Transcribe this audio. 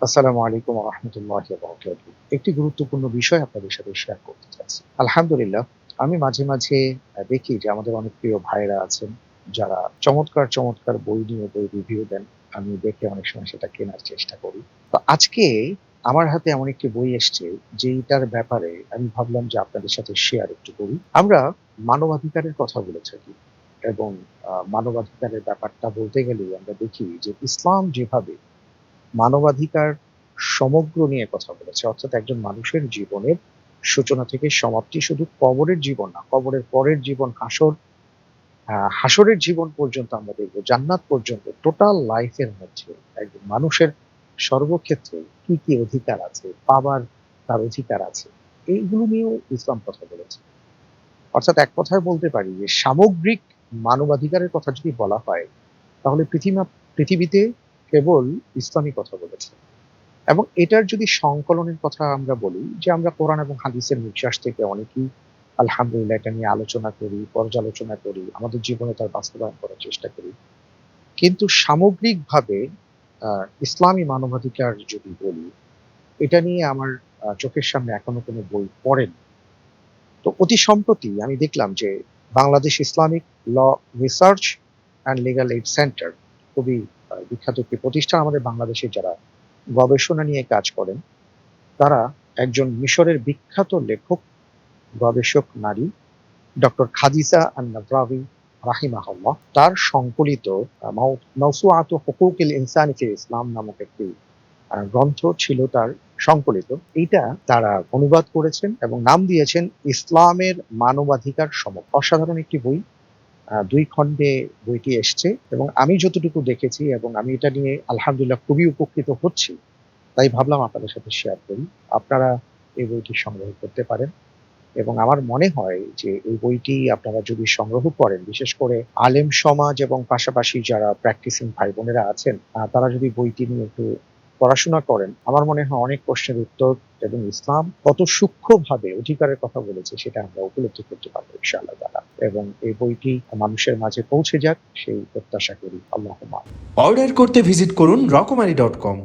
আসসালামু আলাইকুম ওয়া রাহমাতুল্লাহি ওয়া বারাকাতুহু। একটি গুরুত্বপূর্ণ বিষয় আপনাদের সাথে শেয়ার করতে চাচ্ছি। আলহামদুলিল্লাহ, আমি মাঝে, মাঝে দেখি যে আমাদের অনেক প্রিয় ভাইয়েরা আছেন, যারা চমৎকার, চমৎকার বই নিয়ে বই রিভিউ দেন। আমি দেখে অনেক সময় সেটা কেনার চেষ্টা করি। তো আজকে আমার হাতে এমন একটি বই এসছে, যেইটার ব্যাপারে আমি ভাবলাম যে আপনাদের সাথে শেয়ার একটু করি। আমরা মানবাধিকারের কথা বলে থাকি এবং মানবাধিকারের ব্যাপারটা বলতে গেলেই আমরা দেখি যে ইসলাম যেভাবে মানবাধিকার সমগ্র নিয়ে কথা বলেছে। অর্থাৎ একজন মানুষের জীবনের সূচনা থেকে সমাপ্তি শুধু কবরের জীবন না, কবরের পরের জীবন, হাসরের জীবন পর্যন্ত আমরা দেখব। জান্নাত পর্যন্ত টোটাল লাইফ এর মধ্যে একজন মানুষের সর্বক্ষেত্রে কি, কি অধিকার আছে, পাবার তার অধিকার আছে। এইগুলো নিয়েও ইসলাম কথা বলেছে। অর্থাৎ এক কথায় বলতে পারি যে সামগ্রিক মানবাধিকারের কথা যদি বলা হয়, তাহলে পৃথিবীতে কেবল ইসলামই কথা বলেছে। এবং এটার যদি সংকলনের কথা আমরা বলি যে আমরা কোরআন এবং হাদিসের নির্যাস থেকে অনেকেই আলহামদুলিল্লাহ এটা নিয়ে আলোচনা করি, পর্যালোচনা করি, আমাদের জীবনে তার বাস্তবায়ন করার চেষ্টা করি। কিন্তু সামগ্রিকভাবে ইসলামী মানবাধিকার যদি বলি, এটা নিয়ে আমার চোখের সামনে এখনো কোনো বই পড়েনি। তো অতি সম্প্রতি আমি দেখলাম যে Bangladesh Islamic Law Research and Legal Aid Centre, খুবই বিখ্যাত একটি প্রতিষ্ঠান আমাদের বাংলাদেশে, যারা গবেষণা নিয়ে কাজ করেন। তারা একজন মিশরের বিখ্যাত লেখক, গবেষক নারী ডক্টর খাদিজা আন-নাবরাবি রাহিমাহুল্লাহ, তার সংকলিত মাওসুআতু হুকুকিল ইনসানি ফিল ইসলাম নামক একটি গ্রন্থ ছিল তার সংকলিত। এইটা তারা অনুবাদ করেছেন এবং নাম দিয়েছেন ইসলামের মানবাধিকার সমক। অসাধারণ একটি বই। ২ খণ্ডে বইটি এসছে এবং আমি যতটুকু দেখেছি এবং আমি এটা নিয়ে আলহামদুলিল্লাহ খুবই উপকৃত হচ্ছি। তাই ভাবলাম আপনাদের সাথে শেয়ার করি। আপনারা এই বইটি সংগ্রহ করতে পারেন এবং আমার মনে হয় যে এই বইটি আপনারা যদি সংগ্রহ করেন, বিশেষ করে আলেম সমাজ এবং পাশাপাশি যারা প্র্যাকটিসিং ভাই-বোনেরা আছেন, তারা যদি বইটি নিয়ে একটু পড়াশোনা করেন, আমার মনে হয় অনেক প্রশ্নের উত্তর এবং ইসলাম কত সূক্ষ্মভাবে অধিকারের কথা বলেছে সেটা আমরা উপলব্ধি করতে পারবো ইনশাআল্লাহ তাআলা। এবং এই বইটি মানুষের মাঝে পৌঁছে যাক সেই প্রত্যাশা করি। আল্লাহুম্মা। অর্ডার করতে ভিজিট করুন রকমারি.com।